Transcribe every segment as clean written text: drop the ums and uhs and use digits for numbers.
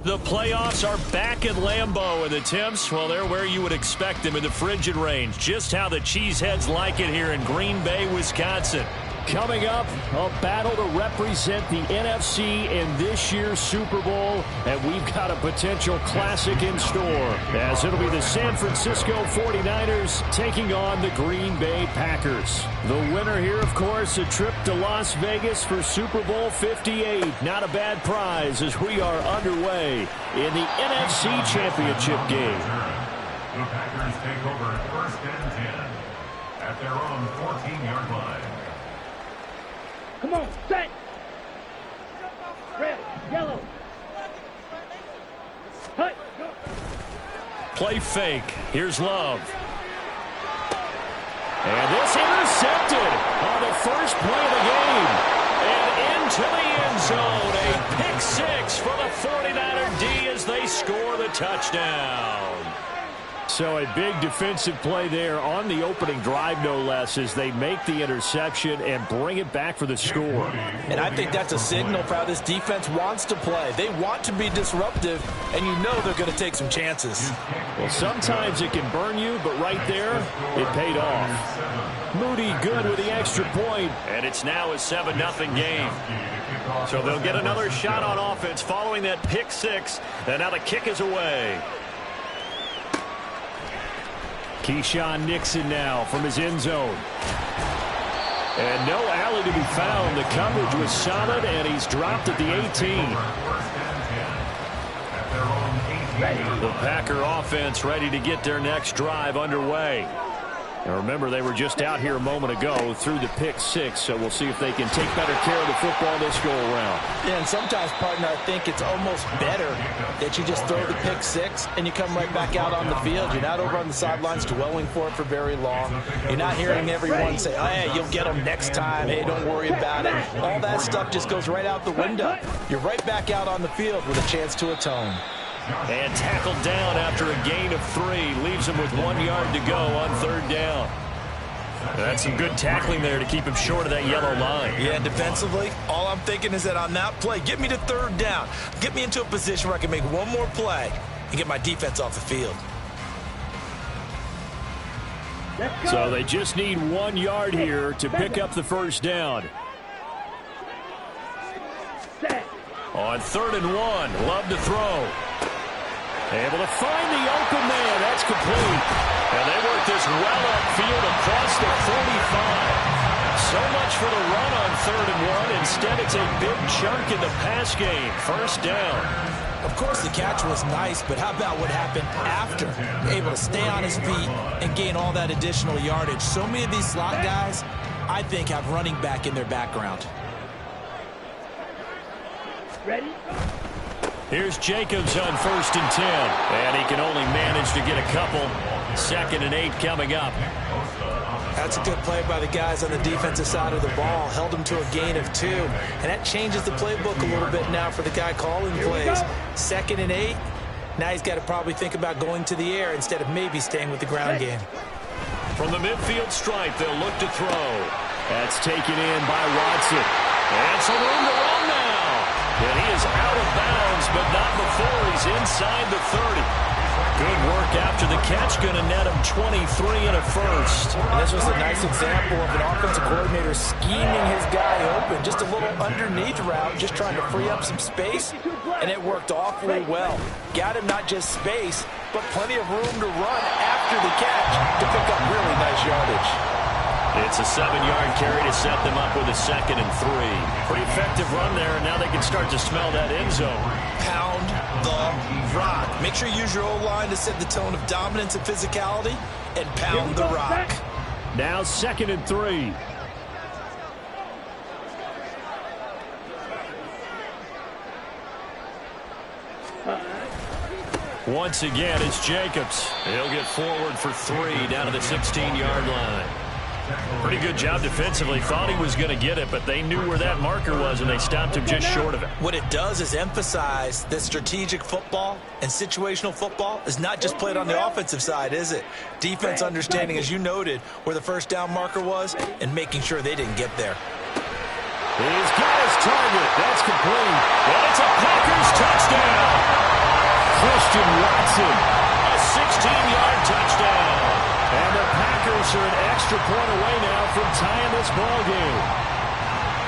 The playoffs are back at Lambeau, and the temps, well, they're where you would expect them in the frigid range. Just how the Cheeseheads like it here in Green Bay, Wisconsin. Coming up, a battle to represent the NFC in this year's Super Bowl, and we've got a potential classic in store, as it'll be the San Francisco 49ers taking on the Green Bay Packers. The winner here, of course, a trip to Las Vegas for Super Bowl 58. Not a bad prize as we are underway in the NFC Championship game. The Packers take over first and 10 at their own 14-yard line. Come on, set! Red, yellow. Hut. Play fake. Here's Love. And this intercepted on the first play of the game. And into the end zone. A pick six for the 49er D as they score the touchdown. So a big defensive play there on the opening drive, no less, as they make the interception and bring it back for the score. And I think that's a signal for how this defense wants to play. They want to be disruptive, and you know they're going to take some chances. Well, sometimes it can burn you, but right there, it paid off. Moody good with the extra point, and it's now a 7-0 game. So they'll get another shot on offense following that pick six, and now the kick is away. Keyshawn Nixon now from his end zone. And no alley to be found. The coverage was solid, and he's dropped at the 18. The Packer offense ready to get their next drive underway. And remember, they were just out here a moment ago through the pick six, so we'll see if they can take better care of the football this go-around. Yeah, and sometimes, partner, I think it's almost better that you just throw the pick six and you come right back out on the field. You're not over on the sidelines dwelling for it for very long. You're not hearing everyone say, oh, hey, you'll get them next time. Hey, don't worry about it. All that stuff just goes right out the window. You're right back out on the field with a chance to atone. And tackled down after a gain of 3. Leaves him with 1 yard to go on third down. That's some good tackling there to keep him short of that yellow line. Yeah, defensively, all I'm thinking is that on that play, get me to third down. Get me into a position where I can make one more play and get my defense off the field. So they just need 1 yard here to pick up the first down. On 3rd and 1, Love to throw. Able to find the open man. That's complete. And they work this well upfield across the 45. So much for the run on 3rd and 1. Instead, it's a big chunk in the pass game. First down. Of course, the catch was nice, but how about what happened after? Able to stay on his feet and gain all that additional yardage. So many of these slot guys, I think, have running back in their background. Ready? Here's Jacobs on 1st and 10. And he can only manage to get a couple. 2nd and 8 coming up. That's a good play by the guys on the defensive side of the ball. Held him to a gain of 2. And that changes the playbook a little bit now for the guy calling plays. 2nd and 8. Now he's got to probably think about going to the air instead of maybe staying with the ground game. From the midfield stripe, they'll look to throw. That's taken in by Watson. And some room to run now. And he is out of bounds, but not before he's inside the 30. Good work after the catch. Going to net him 23 and a first. And this was a nice example of an offensive coordinator scheming his guy open. Just a little underneath route, just trying to free up some space. And it worked awfully well. Got him not just space, but plenty of room to run after the catch to pick up really nice yardage. It's a 7-yard carry to set them up with a 2nd and 3. Pretty effective run there, and now they can start to smell that end zone. Pound the rock. Make sure you use your O-line to set the tone of dominance and physicality, and pound the rock. Now 2nd and 3. Once again, it's Jacobs. He'll get forward for 3 down to the 16-yard line. Pretty good job defensively. Thought he was going to get it, but they knew where that marker was, and they stopped him just short of it. What it does is emphasize that strategic football and situational football is not just played on the offensive side, is it? Defense understanding, as you noted, where the first down marker was and making sure they didn't get there. He's got his target. That's complete. And it's a Packers touchdown. Christian Watson, a 16-yard touchdown. And the Packers are an extra point away now from tying this ball game.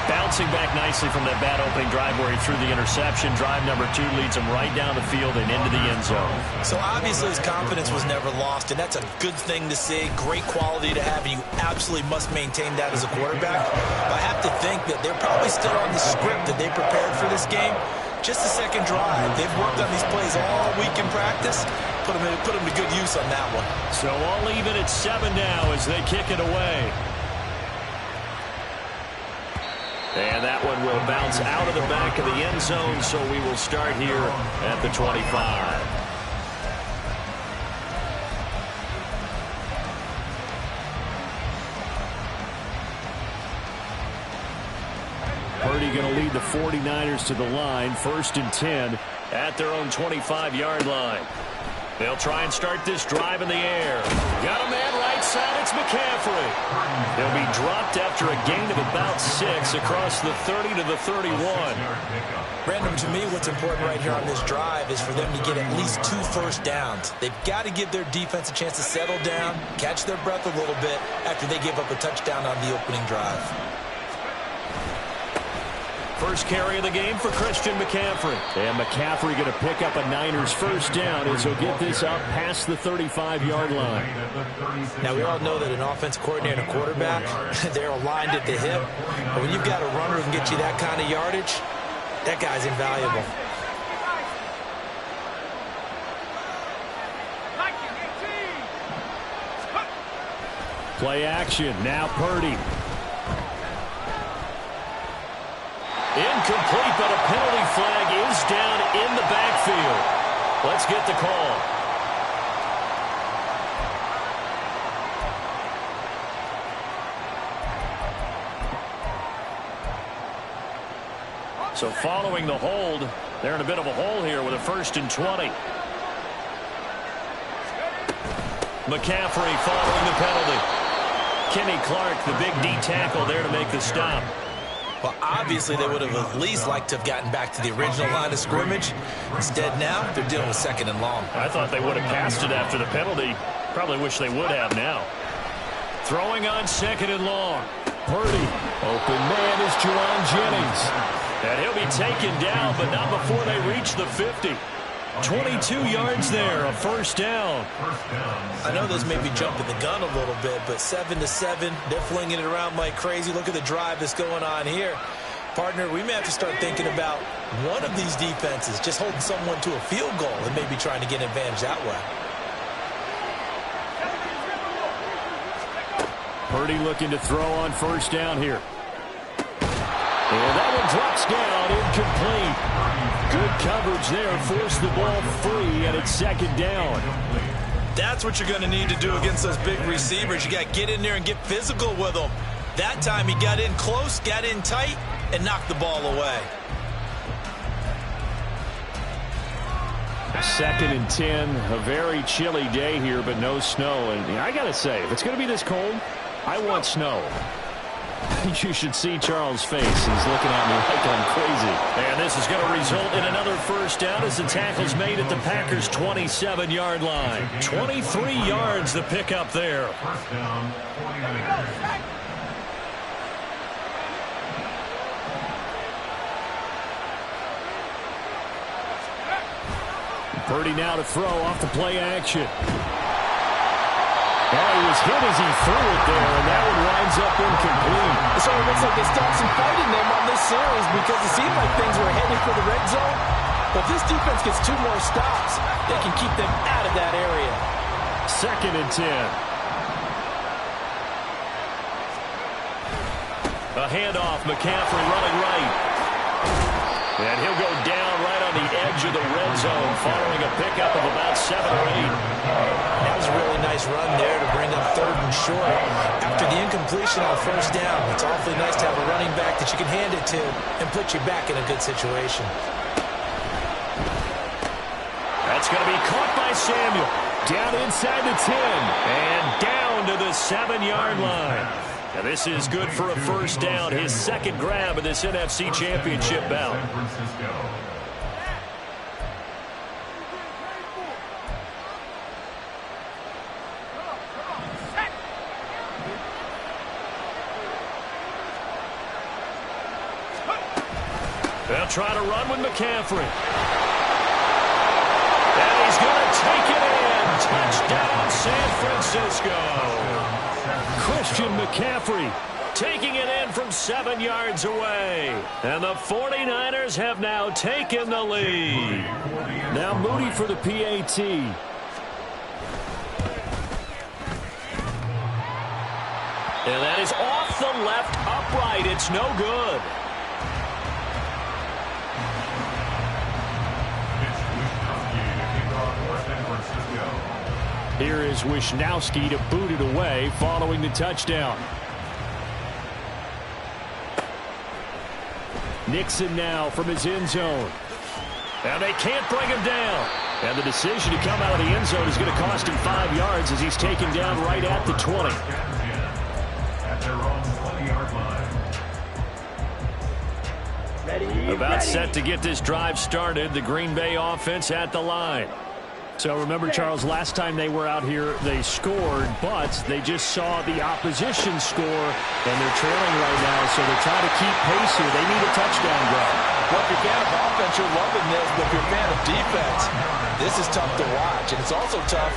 Bouncing back nicely from that bad opening drive where he threw the interception. Drive number 2 leads him right down the field and into the end zone. So obviously his confidence was never lost, and that's a good thing to see. Great quality to have, and you absolutely must maintain that as a quarterback. But I have to think that they're probably still on the script that they prepared for this game. Just the second drive. They've worked on these plays all week in practice. Put them to good use on that one. So all even at 7 now as they kick it away. And that one will bounce out of the back of the end zone, so we will start here at the 25. Purdy going to lead the 49ers to the line, 1st and 10 at their own 25-yard line. They'll try and start this drive in the air. Got a man right side. It's McCaffrey. They'll be dropped after a gain of about 6 across the 30 to the 31. Brandon, to me, what's important right here on this drive is for them to get at least 2 first downs. They've got to give their defense a chance to settle down, catch their breath a little bit after they give up a touchdown on the opening drive. First carry of the game for Christian McCaffrey. And McCaffrey going to pick up a Niners first down as he'll get this up past the 35-yard line. Now, we all know that an offense coordinator and a quarterback, they're aligned at the hip. But when you've got a runner who can get you that kind of yardage, that guy's invaluable. Play action. Now Purdy. Incomplete, but a penalty flag is down in the backfield. Let's get the call. So following the hold, they're in a bit of a hole here with a 1st and 20. McCaffrey following the penalty. Kenny Clark, the big D tackle there to make the stop. Well, obviously, they would have at least liked to have gotten back to the original line of scrimmage. Instead, now, they're dealing with 2nd and long. I thought they would have passed it after the penalty. Probably wish they would have now. Throwing on 2nd and long. Purdy. Open man is Juwan Jennings. And he'll be taken down, but not before they reach the 50. 22 yards there, a 1st down. I know those may be jumping the gun a little bit, but 7 to 7, they're flinging it around like crazy. Look at the drive that's going on here. Partner, we may have to start thinking about one of these defenses just holding someone to a field goal and maybe trying to get an advantage that way. Purdy looking to throw on 1st down here. And that one drops down, incomplete. Good coverage there, forced the ball free, and it's 2nd down. That's what you're going to need to do against those big receivers. You got to get in there and get physical with them. That time he got in close, got in tight, and knocked the ball away. 2nd and 10, a very chilly day here, but no snow. And I got to say, if it's going to be this cold, I want snow. You should see Charles' face. He's looking at me like I'm crazy. And this is going to result in another 1st down as the tackle's made at the Packers' 27-yard line. 23 yards the pickup there. 1st down, 49ers. Purdy now to throw off the play action. Oh, he was hit as he threw it there, and that one winds up incomplete. So it looks like they stopped some fighting them on this series because it seemed like things were headed for the red zone. But if this defense gets 2 more stops, they can keep them out of that area. 2nd and 10. A handoff, McCaffrey running right. And he'll go down right on the edge edge of the red zone following a pickup of about 7 or 8. That was a really nice run there to bring up 3rd and short. After the incompletion on 1st down, it's awfully nice to have a running back that you can hand it to and put you back in a good situation. That's going to be caught by Samuel. Down inside the 10 and down to the 7-yard line. Now this is good for a 1st down, his 2nd grab of this NFC Championship bout. They'll try to run with McCaffrey. And he's going to take it in. Touchdown, San Francisco. Christian McCaffrey taking it in from 7 yards away. And the 49ers have now taken the lead. Now Moody for the PAT. And that is off the left upright. It's no good. Here is Wisnowski to boot it away following the touchdown. Nixon now from his end zone. And they can't bring him down. And the decision to come out of the end zone is going to cost him 5 yards as he's taken down right at the 20. At their own 20-yard line. About set to get this drive started. The Green Bay offense at the line. So remember, Charles, last time they were out here, they scored, but they just saw the opposition score, and they're trailing right now, so they're trying to keep pace here. They need a touchdown drive. Well, if you're a fan of offense, you're loving this, but if you're a fan of defense, this is tough to watch, and it's also tough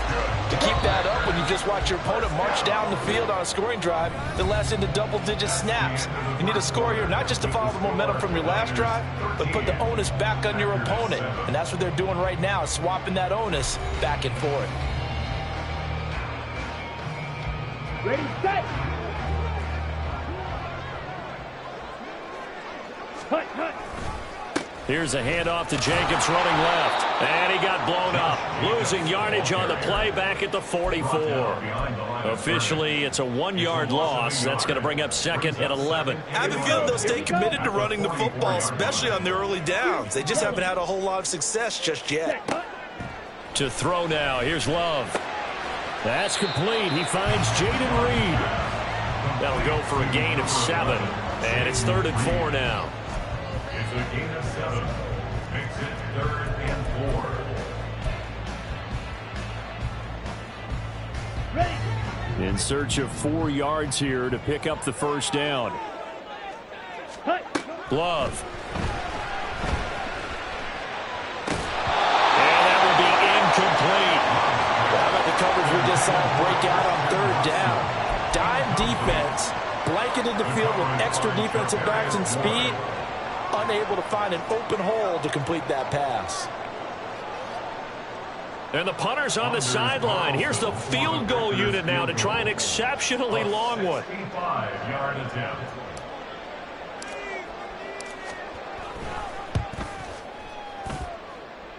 to keep that up when you just watch your opponent march down the field on a scoring drive that lasts into double-digit snaps. You need a score here, not just to follow the momentum from your last drive, but put the onus back on your opponent, and that's what they're doing right now, swapping that onus back and forth. Ready, set. Hut, hut. Here's a handoff to Jacobs running left. And he got blown up. Losing yardage on the play back at the 44. Officially, it's a 1-yard loss. That's going to bring up 2nd and 11. I have a feeling they'll stay committed to running the football, especially on the early downs. They just haven't had a whole lot of success just yet. To throw now. Here's Love. That's complete. He finds Jaden Reed. That'll go for a gain of 7. And it's 3rd and 4 now. It's a gain of 7. Makes it 3rd and 4. Ready. In search of 4 yards here to pick up the 1st down. Hut. Love. And that will be incomplete. How about the coverage we just saw break out on 3rd down? Dime defense, blanketed the field with extra defensive backs and speed, unable to find an open hole to complete that pass. And the punter's on the sideline. Here's the field goal unit now to try an exceptionally long one. 65-yard attempt.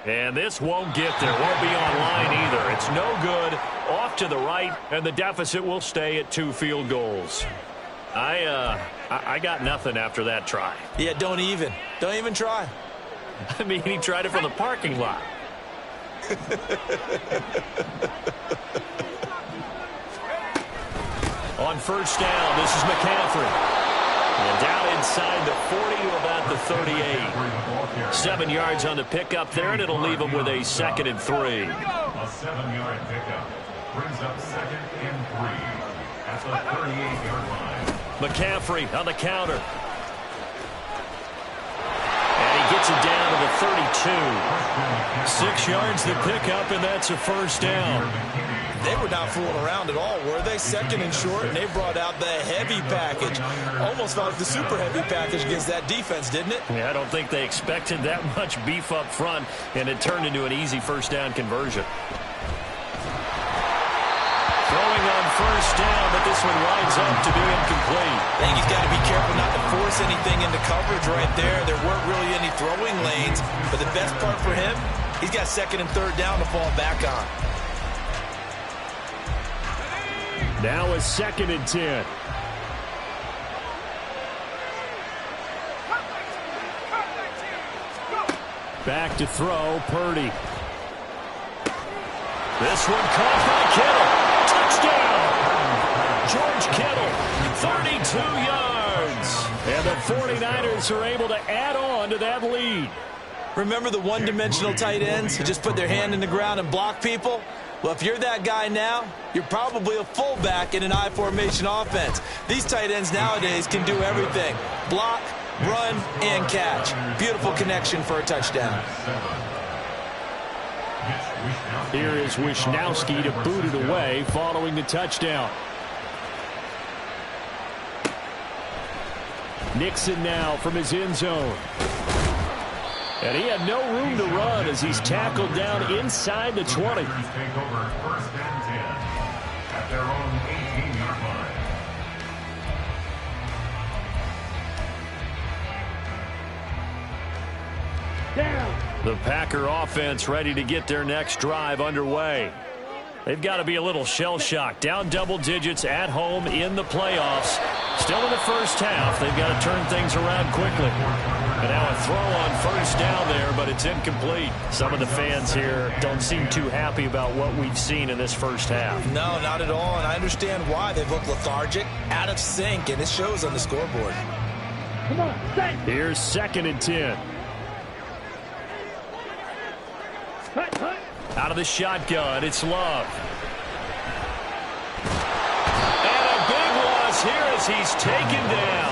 And this won't get there. Won't be online either. It's no good. Off to the right, and the deficit will stay at 2 field goals. I got nothing after that try. Yeah, don't even try. I mean, he tried it from the parking lot. On 1st down, this is McCaffrey. And down inside the 40 to about the 38. 7 yards on the pickup there, and it'll leave him with a 2nd and 3. A 7-yard pickup brings up 2nd and 3 at the 38-yard line. McCaffrey on the counter. And he gets it down to the 32. 6 yards the pickup, and that's a 1st down. They were not fooling around at all, were they? 2nd and short, and they brought out the heavy package. Almost felt like the super heavy package against that defense, didn't it? Yeah, I don't think they expected that much beef up front, and it turned into an easy 1st down conversion. Throwing on 1st first down, but this one winds up to be incomplete. I think he's got to be careful not to force anything into coverage right there. There weren't really any throwing lanes, but the best part for him, he's got second and third down to fall back on. Now a 2nd and 10. Back to throw, Purdy. This one caught by Kittle. Touchdown! George Kittle, 32 yards. And the 49ers are able to add on to that lead. Remember the one-dimensional tight ends who just put their hand in the ground and block people? Well, if you're that guy now, you're probably a fullback in an I-formation offense. These tight ends nowadays can do everything. Block, run, and catch. Beautiful connection for a touchdown. Here is Wishnowski to boot it away following the touchdown. Nixon now from his end zone. And he had no room to run as he's tackled down inside the 20. Take over 1st and 10 at their own 18-yard line. Down. The Packer offense ready to get their next drive underway. They've got to be a little shell-shocked. Down double digits at home in the playoffs. Still in the first half. They've got to turn things around quickly. And now a throw on first down there, but it's incomplete. Some of the fans here don't seem too happy about what we've seen in this first half. No, not at all, and I understand why. They've looked lethargic, out of sync, and it shows on the scoreboard. Come on, set. Here's 2nd and 10. Hut, hut. Out of the shotgun, it's Love. And a big loss here as he's taken down.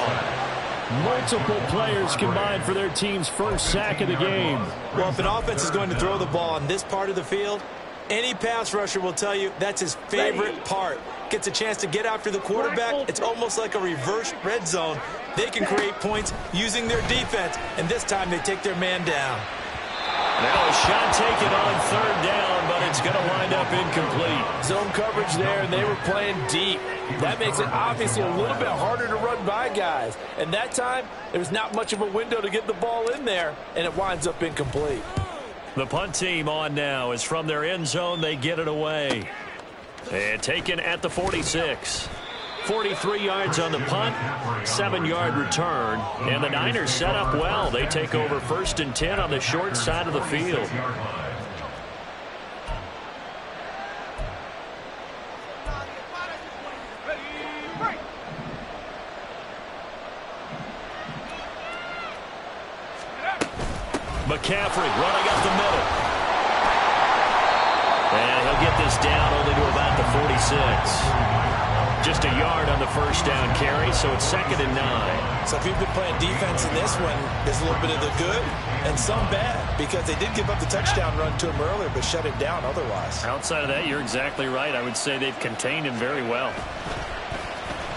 Multiple players combined for their team's first sack of the game. Well, if an offense is going to throw the ball on this part of the field, any pass rusher will tell you that's his favorite part. Gets a chance to get after the quarterback. It's almost like a reverse red zone. They can create points using their defense, and this time they take their man down. Now a shot taken on 3rd down, but it's going to wind up incomplete. Zone coverage there, and they were playing deep. That makes it obviously a little bit harder to run by guys. And that time, there's not much of a window to get the ball in there, and it winds up incomplete. The punt team on now is from their end zone. They get it away. And taken at the 46. 43 yards on the punt, 7-yard return, and the Niners set up well. They take over 1st and 10 on the short side of the field. McCaffrey running up the middle. And he'll get this down only to about the 46. Just a yard on the first down carry, so it's 2nd and 9. So if you've been playing defense in this one, there's a little bit of the good and some bad, because they did give up the touchdown run to him earlier, but shut it down otherwise. Outside of that, you're exactly right. I would say they've contained him very well.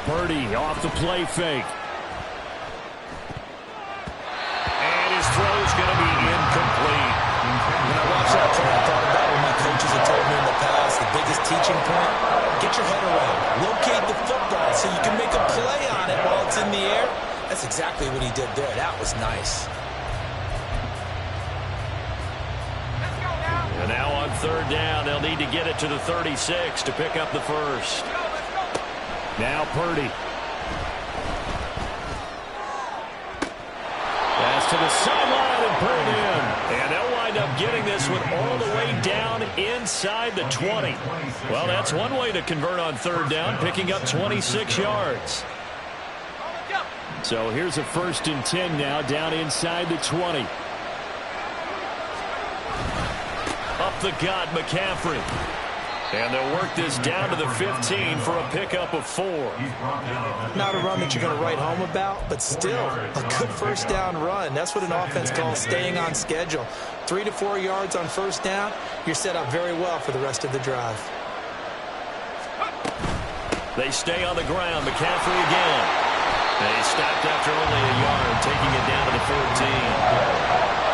Purdy off the play fake. And his throw's going to be incomplete. When I watched that play, I thought about what my coaches had told me in the past. The biggest teaching point, get your head around. Locate the football so you can make a play on it while it's in the air. That's exactly what he did there. That was nice. And now on 3rd down, they'll need to get it to the 36 to pick up the first. Now Purdy. Pass to the sideline and put it in. And they'll wind up getting this one all the way down inside the 20. Well, that's one way to convert on 3rd down, picking up 26 yards. So here's a 1st and 10 now, down inside the 20. Up the gut, McCaffrey. And they'll work this down to the 15 for a pickup of 4. Not a run that you're going to write home about, but still a good first down run. That's what an offense calls staying on schedule. 3 to 4 yards on first down, you're set up very well for the rest of the drive. They stay on the ground. McCaffrey again. They stopped after only a yard, taking it down to the 14.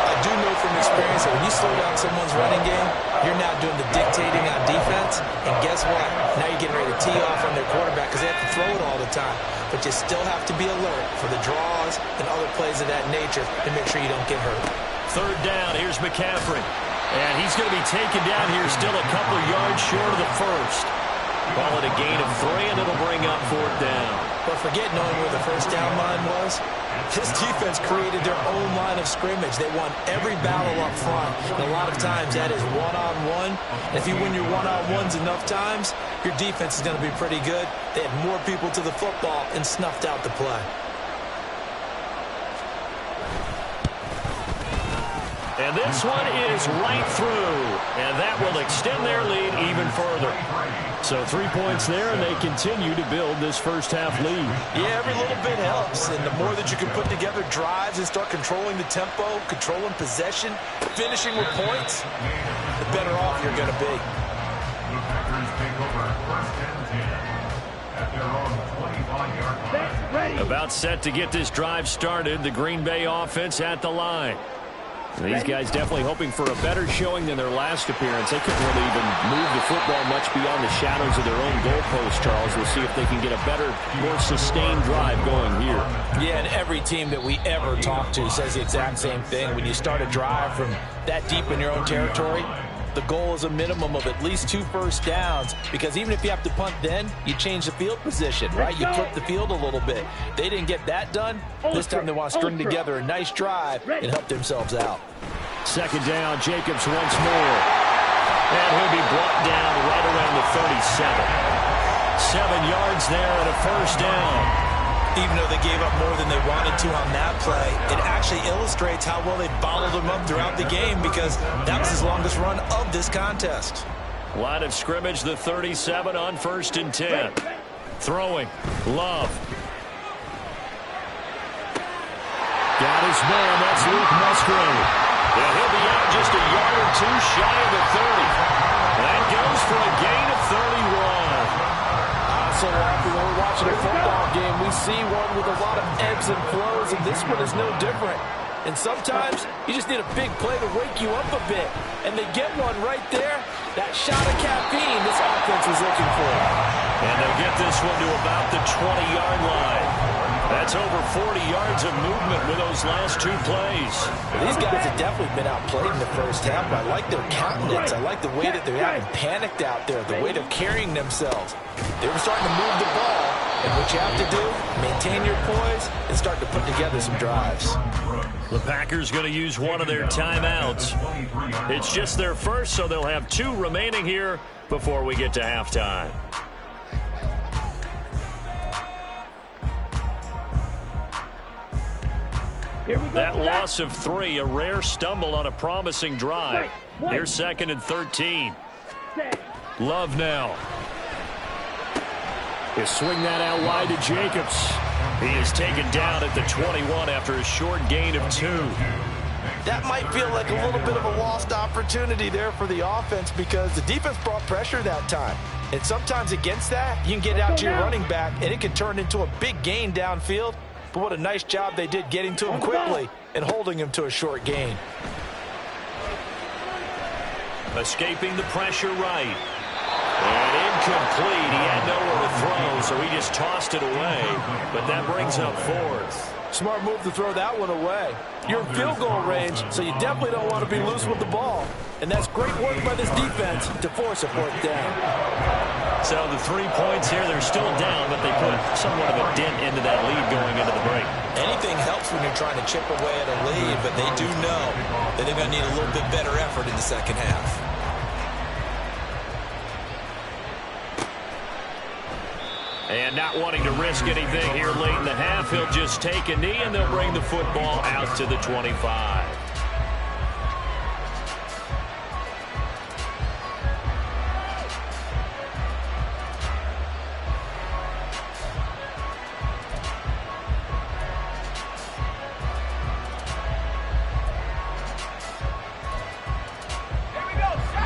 I do know from experience that when you slow down someone's running game, you're now doing the dictating on defense, and guess what? Now you're getting ready to tee off on their quarterback because they have to throw it all the time. But you still have to be alert for the draws and other plays of that nature to make sure you don't get hurt. Third down, here's McCaffrey. And he's going to be taken down here still a couple yards short of the first. Call it a gain of 3, and it'll bring up 4th down. But forget knowing where the first down line was. This defense created their own line of scrimmage. They won every battle up front. And a lot of times that is one-on-one. And if you win your one-on-ones enough times, your defense is going to be pretty good. They had more people to the football and snuffed out the play. And this one is right through. And that will extend their lead even further. So 3 points there, and they continue to build this first half lead. Yeah, every little bit helps. And the more that you can put together drives and start controlling the tempo, controlling possession, finishing with points, the better off you're going to be. The Packers take over 1st and 10 at their own 25-yard line. Ready. About set to get this drive started. The Green Bay offense at the line. These guys definitely hoping for a better showing than their last appearance. They couldn't really even move the football much beyond the shadows of their own goalpost, Charles. We'll see if they can get a better, more sustained drive going here. Yeah, and every team that we ever talk to says the exact same thing. When you start a drive from that deep in your own territory, the goal is a minimum of at least 2 first downs, because even if you have to punt then, you change the field position, right? You flip the field a little bit. They didn't get that done. This time they want to string together a nice drive and help themselves out. 2nd down, Jacobs once more. And he'll be brought down right around the 37. 7 yards there and a first down. Even though they gave up more than they wanted to on that play, it actually illustrates how well they bottled them up throughout the game, because that was his longest run of this contest. Line of scrimmage, the 37 on 1st and 10. Throwing, Love. Got his man, that's Luke Musgrave. And he'll be out just a yard or 2 shy of the 30. That goes for a gain of 31. So often when we're watching a football game, we see one with a lot of ebbs and flows, and this one is no different. And sometimes you just need a big play to wake you up a bit. And they get one right there. That shot of caffeine this offense was looking for. And they'll get this one to about the 20-yard line. That's over 40 yards of movement with those last 2 plays. These guys have definitely been outplayed in the first half. I like their countenance. I like the way that they're having panicked out there, the way they're carrying themselves. They were starting to move the ball. And what you have to do, maintain your poise and start to put together some drives. The Packers going to use one of their timeouts. It's just their first, so they'll have 2 remaining here before we get to halftime. That loss of 3, a rare stumble on a promising drive. Here's 2nd and 13. Love now. He'll swing that out wide to Jacobs. He is taken down at the 21 after a short gain of 2. That might feel like a little bit of a lost opportunity there for the offense, because the defense brought pressure that time. And sometimes against that, you can get out to your running back, and it can turn into a big gain downfield. But what a nice job they did getting to him quickly and holding him to a short gain. Escaping the pressure right. And incomplete. He had nowhere to throw, so he just tossed it away. But that brings up 4th. Smart move to throw that one away. You're in field goal range, so you definitely don't want to be loose with the ball. And that's great work by this defense to force a 4th down. So the 3 points here, they're still down, but they put somewhat of a dent into that lead going into the break. Anything helps when you're trying to chip away at a lead, but they do know that they're going to need a little bit better effort in the second half. And not wanting to risk anything here late in the half, he'll just take a knee, and they'll bring the football out to the 25.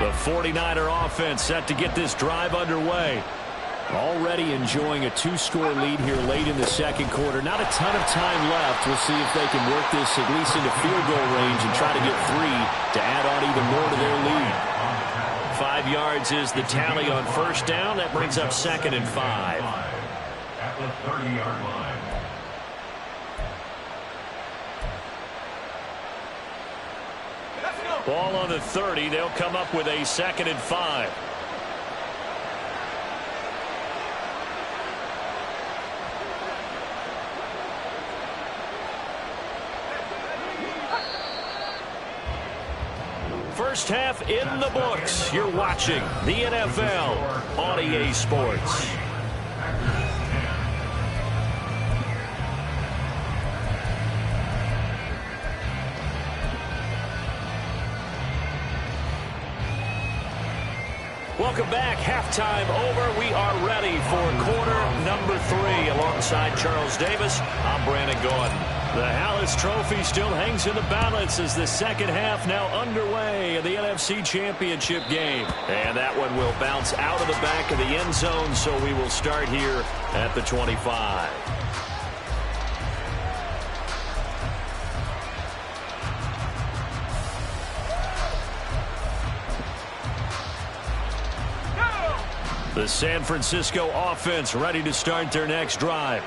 The 49er offense set to get this drive underway. Already enjoying a 2-score lead here late in the second quarter. Not a ton of time left. We'll see if they can work this at least into field goal range and try to get 3 to add on even more to their lead. 5 yards is the tally on first down. That brings up 2nd and 5. At the 30-yard line. Ball on the 30. They'll come up with a 2nd and 5. First half in the books. You're watching the NFL on EA Sports. Welcome back. Halftime over. We are ready for quarter number 3. Alongside Charles Davis, I'm Brandon Gordon. The Hallis Trophy still hangs in the balance as the second half now underway in the NFC Championship game. And that one will bounce out of the back of the end zone, so we will start here at the 25. The San Francisco offense ready to start their next drive.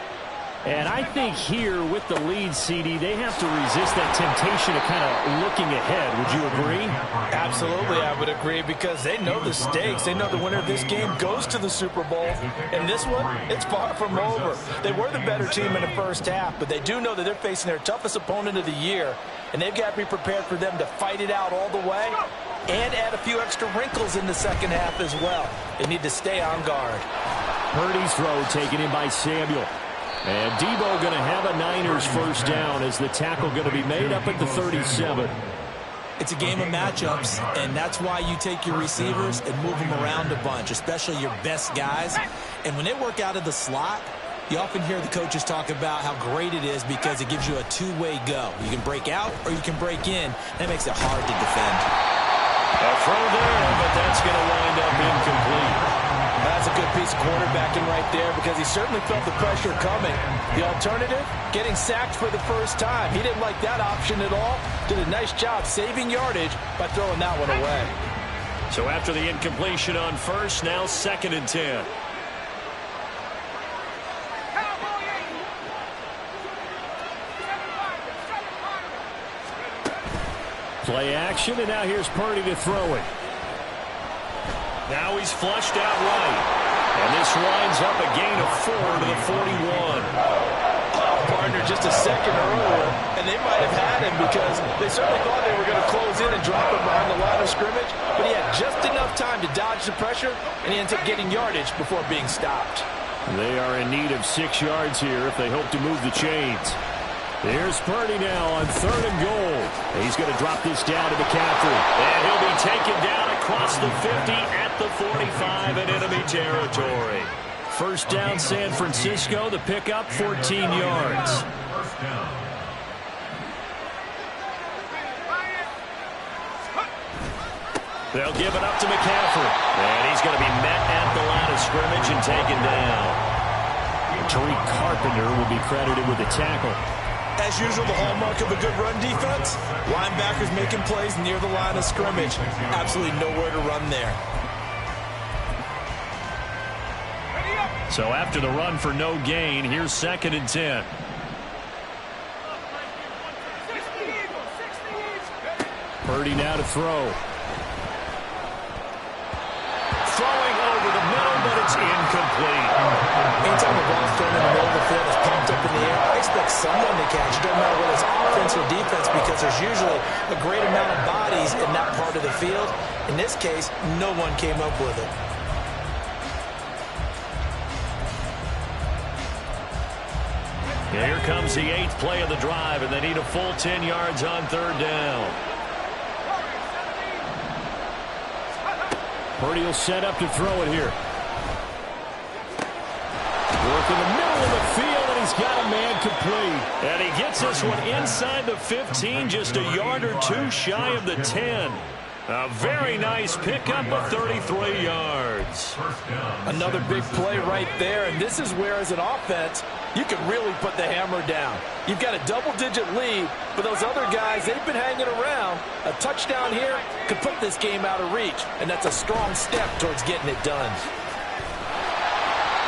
And I think here with the lead, CD, they have to resist that temptation of kind of looking ahead. Would you agree? Absolutely, I would agree, because they know the stakes. They know the winner of this game goes to the Super Bowl. And this one, it's far from over. They were the better team in the first half, but they do know that they're facing their toughest opponent of the year. And they've got to be prepared for them to fight it out all the way and add a few extra wrinkles in the second half as well. They need to stay on guard. Purdy's throw taken in by Samuel. And Debo going to have a Niners first down as the tackle going to be made up at the 37. It's a game of matchups, and that's why you take your receivers and move them around a bunch, especially your best guys. And when they work out of the slot, you often hear the coaches talk about how great it is because it gives you a two-way go. You can break out or you can break in. That makes it hard to defend. A throw there, but that's going to wind up incomplete. That's a good piece of quarterbacking right there, because he certainly felt the pressure coming. The alternative, getting sacked for the first time. He didn't like that option at all. Did a nice job saving yardage by throwing that one away. So after the incompletion on first, now 2nd and 10. Play action, and now here's Purdy to throw it. Now he's flushed out right. And this winds up a gain of 4 to the 41. Partner just a second earlier, and they might have had him because they certainly thought they were going to close in and drop him behind the line of scrimmage, but he had just enough time to dodge the pressure, and he ends up getting yardage before being stopped. They are in need of 6 yards here if they hope to move the chains. Here's Purdy now on 3rd and goal. He's going to drop this down to McCaffrey. And he'll be taken down across the 50 at the 45 in enemy territory. First down, San Francisco. The pickup, 14 yards. First down. They'll give it up to McCaffrey. And he's going to be met at the line of scrimmage and taken down. Tariq Carpenter will be credited with the tackle. As usual, the hallmark of a good run defense, linebackers making plays near the line of scrimmage. Absolutely nowhere to run there. So after the run for no gain, here's 2nd and 10. Purdy now to throw. Throwing over the middle, but it's incomplete. Anytime the ball's thrown in the middle of the field, it's pumped up in the air, I expect someone to catch. It doesn't matter whether it's offense or defense, because there's usually a great amount of bodies in that part of the field. In this case, no one came up with it. Here comes the 8th play of the drive, and they need a full 10 yards on 3rd down. Purdy will set up to throw it here. Work in the middle of the field, and he's got a man complete. And he gets this one inside the 15, just a yard or two shy of the 10. A very nice pickup of 33 yards. Another big play right there, and this is where, as an offense, you can really put the hammer down. You've got a double-digit lead, but those other guys, they've been hanging around. A touchdown here could put this game out of reach, and that's a strong step towards getting it done.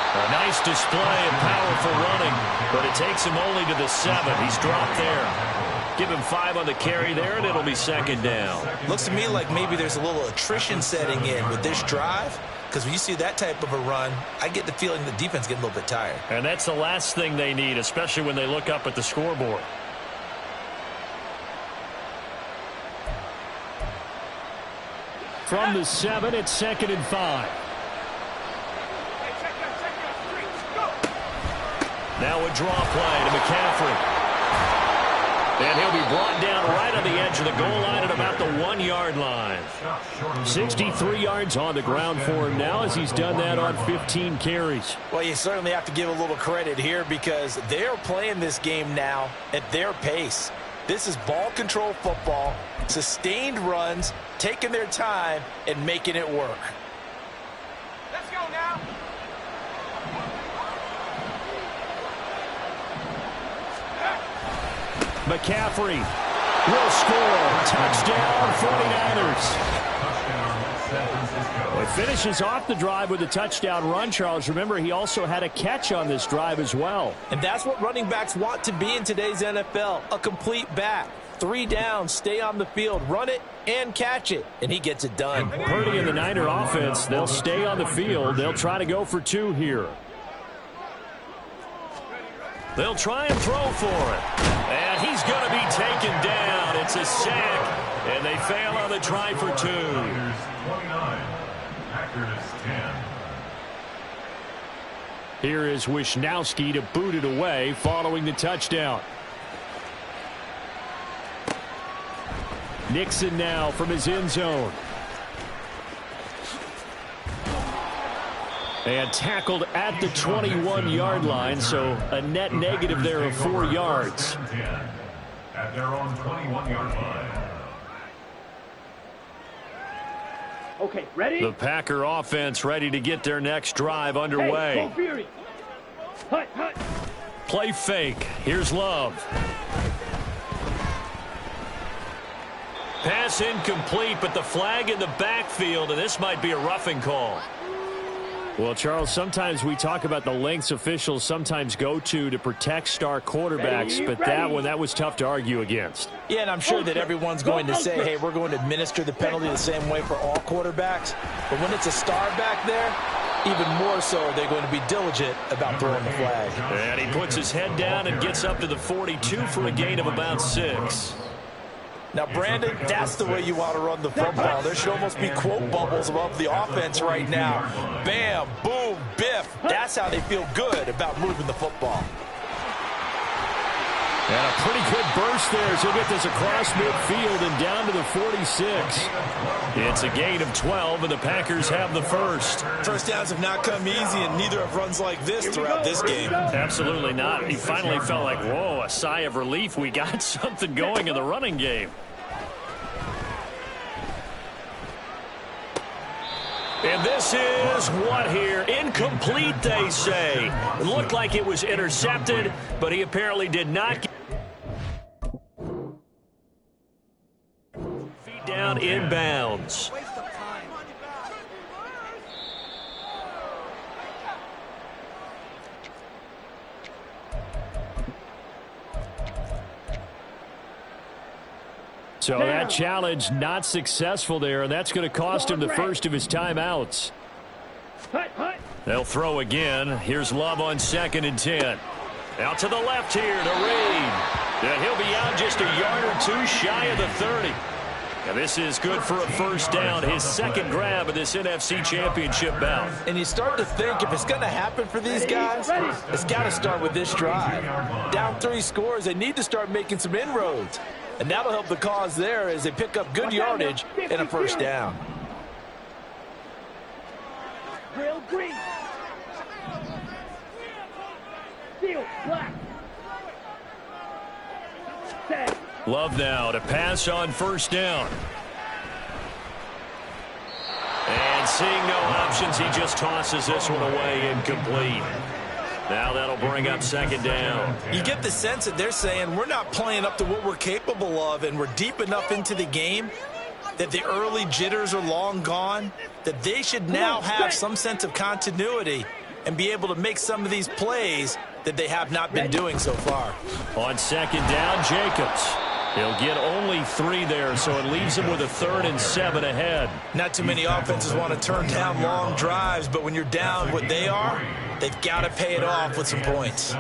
A nice display of powerful running, but it takes him only to the 7. He's dropped there. Give him 5 on the carry there, and it'll be second down. Looks to me like maybe there's a little attrition setting in with this drive, because when you see that type of a run, I get the feeling the defense getting a little bit tired. And that's the last thing they need, especially when they look up at the scoreboard. From the 7, it's second and 5. Now a draw play to McCaffrey. And he'll be brought down right on the edge of the goal line at about the 1-yard line. 63 yards on the ground for him now as he's done that on 15 carries. Well, you certainly have to give a little credit here because they're playing this game now at their pace. This is ball control football, sustained runs, taking their time, and making it work. Let's go now. McCaffrey will score. Touchdown, 49ers. Well, he finishes off the drive with a touchdown run, Charles. Remember, he also had a catch on this drive as well. And that's what running backs want to be in today's NFL, a complete back. 3 downs, stay on the field, run it, and catch it. And he gets it done. Purdy and the Niner offense, they'll stay on the field. They'll try to go for 2 here. They'll try and throw for it. And he's going to be taken down. It's a sack, and they fail on the try for 2. 29, Packers 10. Here is Wisnowski to boot it away following the touchdown. Nixon now from his end zone. And tackled at the 21-yard line, so a net negative there of 4 yards. At their own 21-yard line. Okay, ready? The Packer offense ready to get their next drive underway. Hey, go Fury. Hut, hut. Play fake. Here's Love. Pass incomplete, but the flag in the backfield, and this might be a roughing call. Well, Charles, sometimes we talk about the lengths officials sometimes go to protect star quarterbacks, but that one, that was tough to argue against. Yeah, and I'm sure that everyone's going to say, hey, we're going to administer the penalty the same way for all quarterbacks. But when it's a star back there, even more so, they're going to be diligent about throwing the flag. And he puts his head down and gets up to the 42 for a gain of about 6. Now, Brandon, that's the way you want to run the football. There should almost be quote bubbles above the offense right now. Bam, boom, biff. That's how they feel good about moving the football. And a pretty good burst there as he'll get this across midfield and down to the 46. It's a gain of 12, and the Packers have the first. First downs have not come easy, and neither have runs like this throughout this game. Absolutely not. He finally felt like, whoa, a sigh of relief. We got something going in the running game. And this is what here? Incomplete, they say. It looked like it was intercepted, but he apparently did not get feet down inbounds. So that challenge not successful there, and that's going to cost him the first of his timeouts. They'll throw again. Here's Love on 2nd and 10. Out to the left here to Reed. And he'll be out just a yard or 2 shy of the 30. And this is good for a first down, his second grab of this NFC Championship bout. And you start to think if it's going to happen for these guys, it's got to start with this drive. Down 3 scores, they need to start making some inroads. And that'll help the cause there as they pick up good yardage and a first down. Real green. Steel, black. Love now to pass on first down. seeing no options, he just tosses this one away incomplete. Now that'll bring up second down. You get the sense that they're saying we're not playing up to what we're capable of, and we're deep enough into the game that the early jitters are long gone, that they should now have some sense of continuity and be able to make some of these plays that they have not been doing so far. On second down, Jacobs. He'll get only 3 there, so it leaves him with a 3rd and 7 ahead. Not too many offenses want to turn down long drives, but when you're down what they are, they've got to pay it off with some points.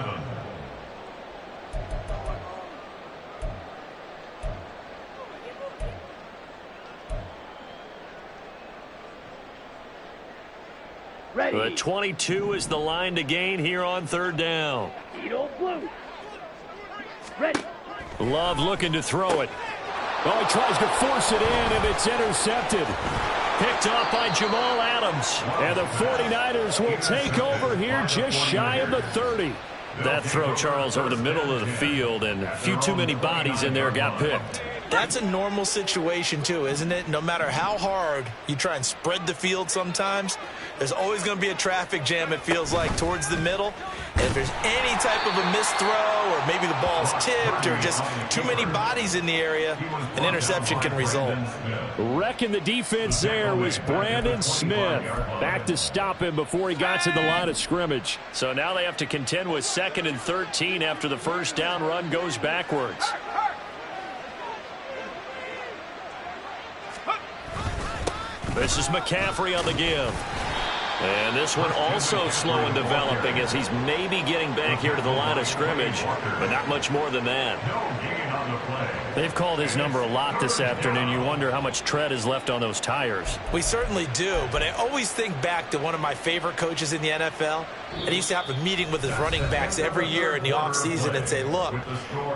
Ready. The 22 is the line to gain here on 3rd down. Edo blue. Ready. Love looking to throw it. Oh, he tries to force it in, and it's intercepted. Picked off by Jamal Adams. And the 49ers will take over here just shy of the 30. That throw, Charles, over the middle of the field, and a few too many bodies in there got picked. That's a normal situation, too, isn't it? No matter how hard you try and spread the field sometimes, there's always going to be a traffic jam, it feels like, towards the middle. And if there's any type of a missed throw, or maybe the ball's tipped, or just too many bodies in the area, an interception can result. Wrecking the defense there was Brandon Smith. Back to stop him before he got to the line of scrimmage. So now they have to contend with 2nd and 13 after the first down run goes backwards. This is McCaffrey on the give. And this one also slow in developing as he's maybe getting back here to the line of scrimmage, but not much more than that. They've called his number a lot this afternoon. You wonder how much tread is left on those tires. We certainly do, but I always think back to one of my favorite coaches in the NFL. And he used to have a meeting with his running backs every year in the offseason and say, look,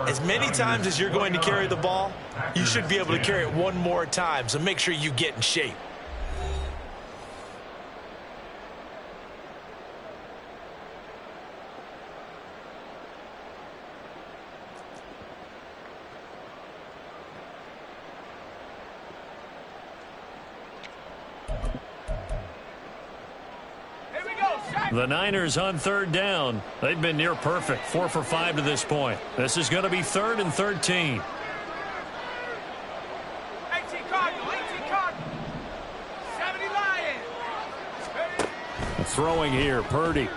as many times as you're going to carry the ball, you should be able to carry it one more time, so make sure you get in shape. The Niners on 3rd down. They've been near perfect, 4 for 5 to this point. This is going to be 3rd and 13. 18 Cardinal, 18 Cardinal. 70 Lions. Throwing here, Purdy.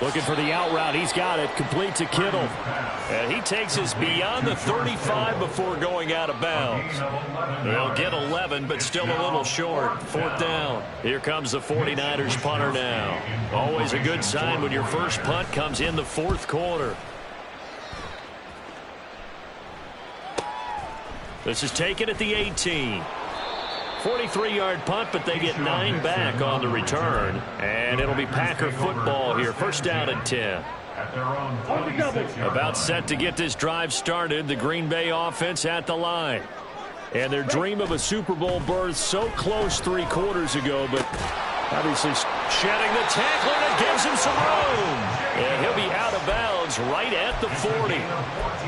Looking for the out route. He's got it. Complete to Kittle. And he takes us beyond the 35 before going out of bounds. They'll get 11, but still a little short. 4th down. Here comes the 49ers punter now. Always a good sign when your first punt comes in the 4th quarter. This is taken at the 18. 43-yard punt, but they get 9 back on the return. And it'll be Packer football here. First down and 10. About set to get this drive started. The Green Bay offense at the line. And their dream of a Super Bowl berth so close 3 quarters ago, but obviously shedding the tackle, and it gives him some room. And he'll be out of bounds right at the 40.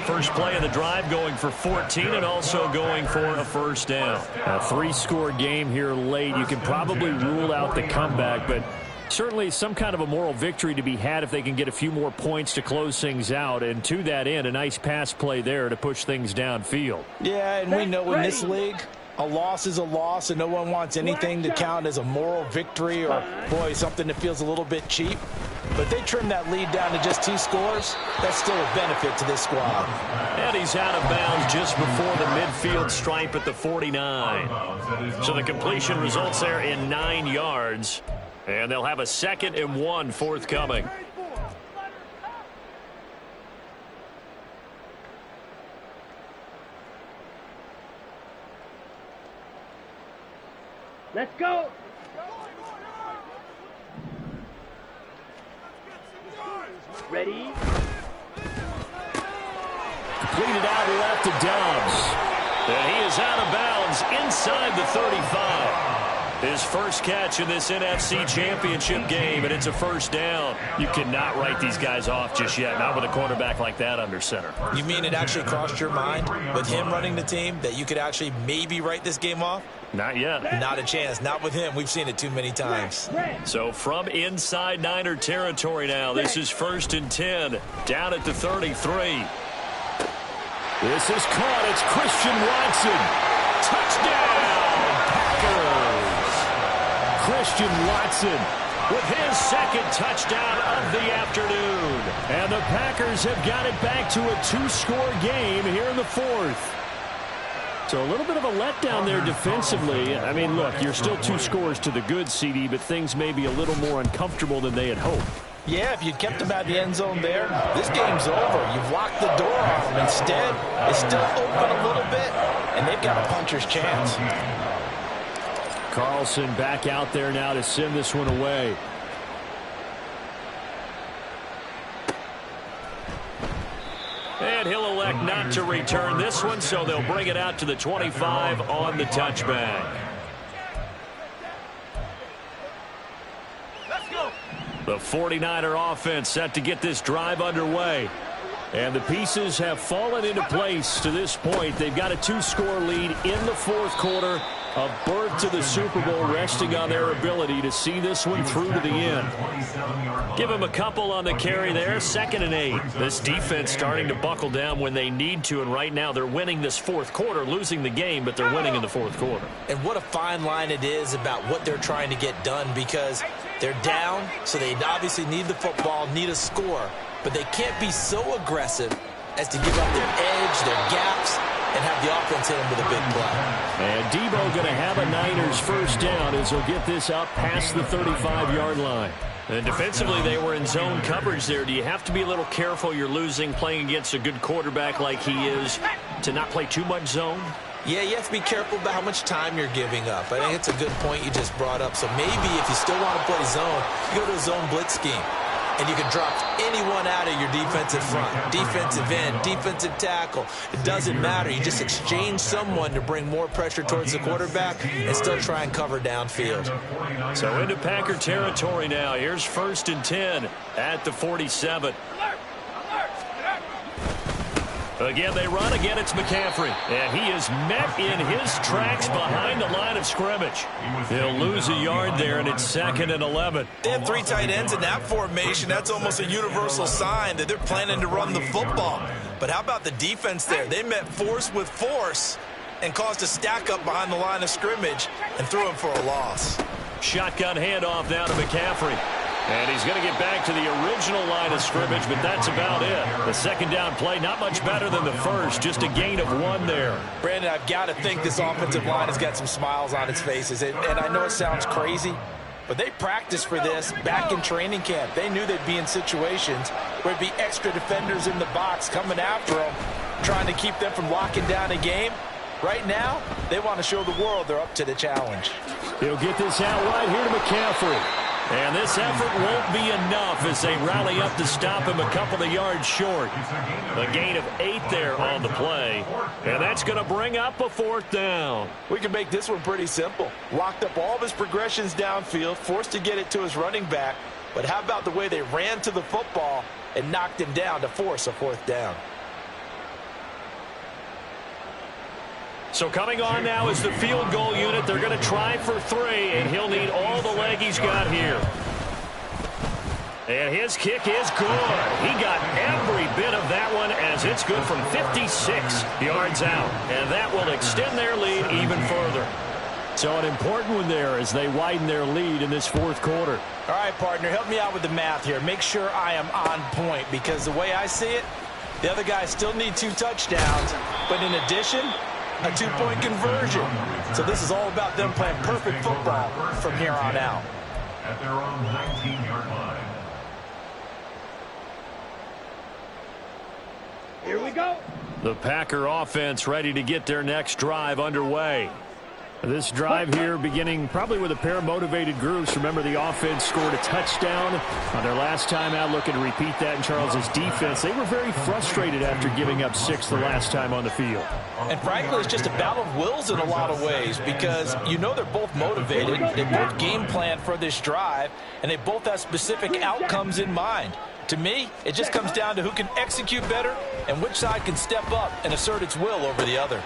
First play of the drive going for 14 and also going for a first down. A 3-score game here late. You can probably rule out the comeback, but certainly some kind of a moral victory to be had if they can get a few more points to close things out. And to that end, a nice pass play there to push things downfield. Yeah, and we know in this league, a loss is a loss, and no one wants anything to count as a moral victory or, boy, something that feels a little bit cheap. But they trim that lead down to just 2 scores. That's still a benefit to this squad. And he's out of bounds just before the midfield stripe at the 49. So the completion results there in 9 yards. And they'll have a 2nd and 1 forthcoming. Let's go. Ready? Completed out left to Dobbs. And he is out of bounds inside the 35. His first catch in this NFC Championship game, and it's a first down. You cannot write these guys off just yet, not with a quarterback like that under center. You mean it actually crossed your mind with him running the team that you could actually maybe write this game off? Not yet. Not a chance. Not with him. We've seen it too many times. So from inside Niner territory now, this is 1st and 10, down at the 33. This is caught. It's Christian Watson. Touchdown, Packers. Christian Watson with his second touchdown of the afternoon. And the Packers have got it back to a 2-score game here in the 4th. So a little bit of a letdown there defensively. I mean, look, you're still 2 scores to the good, CD, but things may be a little more uncomfortable than they had hoped. Yeah, if you'd kept them at the end zone there, this game's over. You've locked the door on them. Instead, it's still open a little bit, and they've got a puncher's chance. Carlson back out there now to send this one away. And he'll elect not to return this one, so they'll bring it out to the 25 on the touchback. Let's go. The 49er offense set to get this drive underway. And the pieces have fallen into place to this point. They've got a 2-score lead in the 4th quarter. A berth to the Super Bowl resting on their ability to see this one through to the end. Give them a couple on the carry there. 2nd and 8. This defense starting to buckle down when they need to, and right now they're winning this 4th quarter, losing the game, but they're winning in the 4th quarter. And what a fine line it is about what they're trying to get done, because they're down, so they obviously need the football, need a score, but they can't be so aggressive as to give up their edge, their gaps, and have the offense hit him with a big play. And Debo going to have a Niners first down as he'll get this up past the 35-yard line. And defensively, they were in zone coverage there. Do you have to be a little careful? You're losing, playing against a good quarterback like he is, to not play too much zone? Yeah, you have to be careful about how much time you're giving up. I think it's a good point you just brought up. So maybe if you still want to play zone, you go to a zone blitz scheme. And you can drop anyone out of your defensive front, defensive end, defensive tackle. It doesn't matter. You just exchange someone to bring more pressure towards the quarterback and still try and cover downfield. So into Packer territory now. Here's 1st and 10 at the 47. Again, they run. Again, it's McCaffrey. And he is met in his tracks behind the line of scrimmage. He'll lose a yard there, and it's 2nd and 11. They have 3 tight ends in that formation. That's almost a universal sign that they're planning to run the football. But how about the defense there? They met force with force and caused a stack up behind the line of scrimmage and threw him for a loss. Shotgun handoff now to McCaffrey. And he's going to get back to the original line of scrimmage, but that's about it. The 2nd down play, not much better than the first, just a gain of 1 there. Brandon, I've got to think this offensive line has got some smiles on its faces. And I know it sounds crazy, but they practiced for this back in training camp. They knew they'd be in situations where there'd be extra defenders in the box coming after them, trying to keep them from locking down a game. Right now, they want to show the world they're up to the challenge. He'll get this out right here to McCaffrey. And this effort won't be enough as they rally up to stop him a couple of yards short. A gain of 8 there on the play. And that's going to bring up a 4th down. We can make this one pretty simple. Locked up all of his progressions downfield, forced to get it to his running back. But how about the way they ran to the football and knocked him down to force a 4th down? So coming on now is the field goal unit. They're going to try for 3, and he'll need all the leg he's got here. And his kick is good. He got every bit of that one as it's good from 56 yards out. And that will extend their lead even further. So an important one there as they widen their lead in this 4th quarter. All right, partner, help me out with the math here. Make sure I am on point, because the way I see it, the other guys still need 2 touchdowns. But in addition, a 2-point conversion. So this is all about them playing perfect football from here on out. At their own 19-yard line. Here we go. The Packer offense ready to get their next drive underway. This drive here beginning probably with a pair of motivated groups. Remember, the offense scored a touchdown on their last time out. Looking to repeat that in Charles's defense. They were very frustrated after giving up 6 the last time on the field. And frankly, it's just a battle of wills in a lot of ways, because you know they're both motivated. They both game plan for this drive, and they both have specific outcomes in mind. To me, it just comes down to who can execute better and which side can step up and assert its will over the other.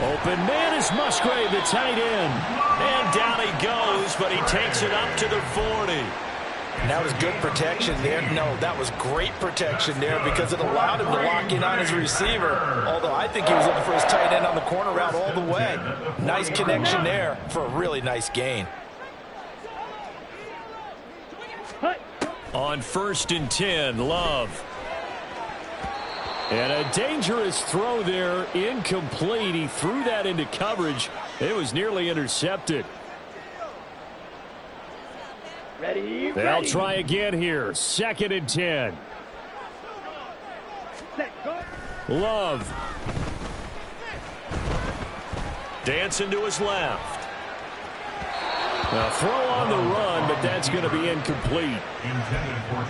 Open man is Musgrave, the tight end. And down he goes, but he takes it up to the 40. And that was good protection there. No, that was great protection there because it allowed him to lock in on his receiver. Although I think he was looking for his tight end on the corner route all the way. Nice connection there for a really nice gain. On 1st and 10, Love. And a dangerous throw there, incomplete. He threw that into coverage. It was nearly intercepted. Ready, They'll ready. try again here. 2nd and 10. Set, go. Love. Dancing to his left. A throw on the run, but that's going to be incomplete.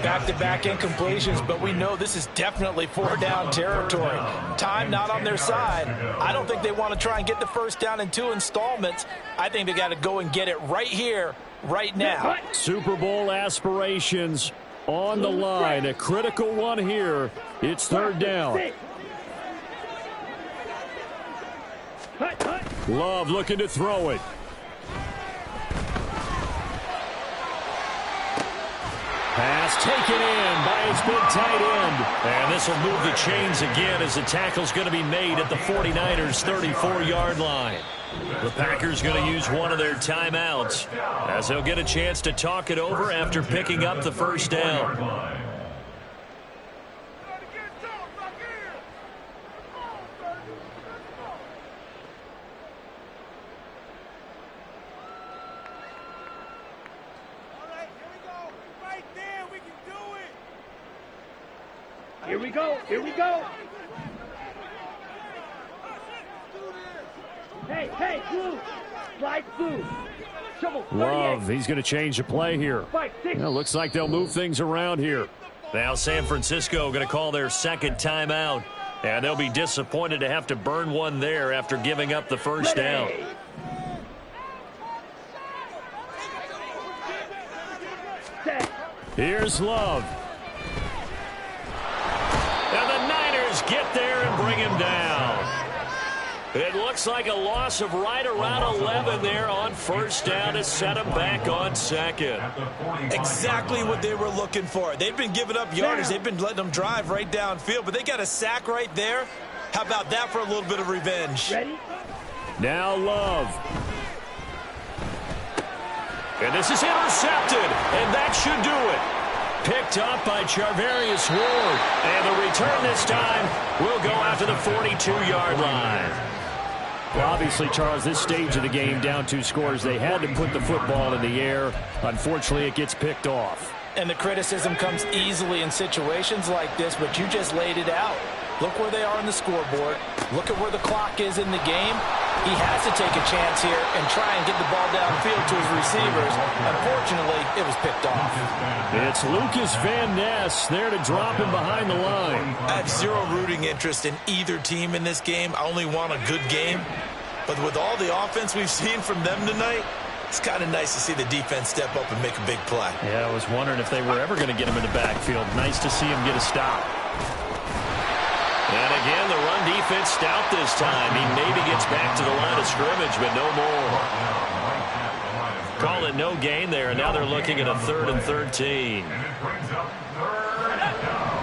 Back-to-back incompletions, but we know this is definitely 4-down territory. Time not on their side. I don't think they want to try and get the first down in 2 installments. I think they got to go and get it right here, right now. Super Bowl aspirations on the line. A critical one here. It's 3rd down. Love looking to throw it. Pass taken in by his big tight end. And this will move the chains again as the tackle's going to be made at the 49ers' 34-yard line. The Packers going to use one of their timeouts as they'll get a chance to talk it over after picking up the first down. Here we go. Here we go. Hey, hey, blue. Slide blue. Shovel. Love, he's going to change the play here. 5, 6. Looks like they'll move things around here. Now San Francisco going to call their 2nd timeout. And they'll be disappointed to have to burn one there after giving up the first down. Set. Here's Love. And the Niners get there and bring him down. It looks like a loss of right around 11 there on 1st down to set him back on 2nd. Exactly what they were looking for. They've been giving up yardage. They've been letting them drive right downfield, but they got a sack right there. How about that for a little bit of revenge? Ready? Now Love. And this is intercepted, and that should do it. Picked up by Charvarius Ward. And the return this time will go out to the 42-yard line. Well, obviously, Charles, this stage of the game, down 2 scores, they had to put the football in the air. Unfortunately, it gets picked off. And the criticism comes easily in situations like this, but you just laid it out. Look where they are on the scoreboard. Look at where the clock is in the game. He has to take a chance here and try and get the ball downfield to his receivers. Unfortunately, it was picked off. It's Lucas Van Ness there to drop him behind the line. I have zero rooting interest in either team in this game. I only want a good game. But with all the offense we've seen from them tonight, it's kind of nice to see the defense step up and make a big play. Yeah, I was wondering if they were ever going to get him in the backfield. Nice to see him get a stop. And again, the run defense stout this time. He maybe gets back to the line of scrimmage, but no more. Call it no gain there, and now they're looking at a 3rd and 13. And it brings up 3rd down.